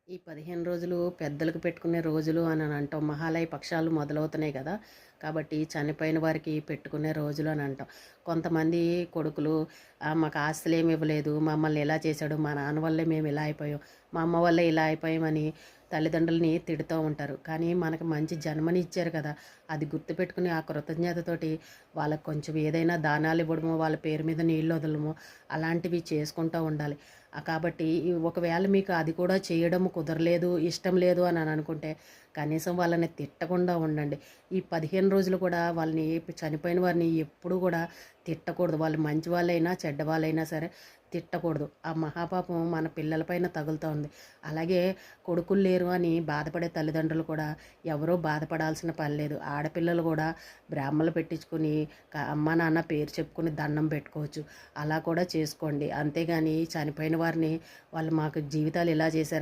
ఈ 15 రోజులు పెద్దలకు పెట్టుకునే రోజులు అని అంటాం. మహాలయ పక్షాలు మొదలవుతున్నాయి కదా! కాబట్టి చనిపోయిన వారికి పెట్టుకునే రోజులు అని అంటాం. కొంతమంది కొడుకులు మాకు ఆస్తులేమి ఇవ్వలేదు, మమ్మల్ని ఇలా చేశాడు, మా నాన్న వల్లే మేము ఇలా అయిపోయాం, మా అమ్మ వల్లే ఇలా అయిపోయామని తల్లిదండ్రులని తిడుతూ ఉంటారు. కానీ మనకు మంచి జన్మని ఇచ్చారు కదా! అది గుర్తుపెట్టుకుని ఆ కృతజ్ఞతతోటి వాళ్ళకి కొంచెం ఏదైనా దానాలు ఇవ్వడమో, వాళ్ళ పేరు మీద నీళ్ళు వదలడమో అలాంటివి చేసుకుంటూ ఉండాలి. కాబట్టి ఒకవేళ మీకు అది కూడా చేయడం కుదరలేదు, ఇష్టం లేదు అని అనుకుంటే కనీసం వాళ్ళని తిట్టకుండా ఉండండి. ఈ 15 రోజులు కూడా వాళ్ళని చనిపోయిన వారిని ఎప్పుడూ కూడా తిట్టకూడదు. వాళ్ళు మంచి వాళ్ళైనా చెడ్డవాళ్ళైనా సరే తిట్టకూడదు. ఆ మహాపాపం మన పిల్లలపైన తగులుతూ ఉంది. అలాగే కొడుకులు లేరు అని బాధపడే తల్లిదండ్రులు కూడా ఎవరూ బాధపడాల్సిన పని లేదు. ఆడపిల్లలు కూడా బ్రాహ్మలు పెట్టించుకుని అమ్మ నాన్న పేరు చెప్పుకుని దండం పెట్టుకోవచ్చు. అలా కూడా చేసుకోండి. అంతేగాని చనిపోయిన వారిని వాళ్ళు మాకు జీవితాలు ఇలా చేశారు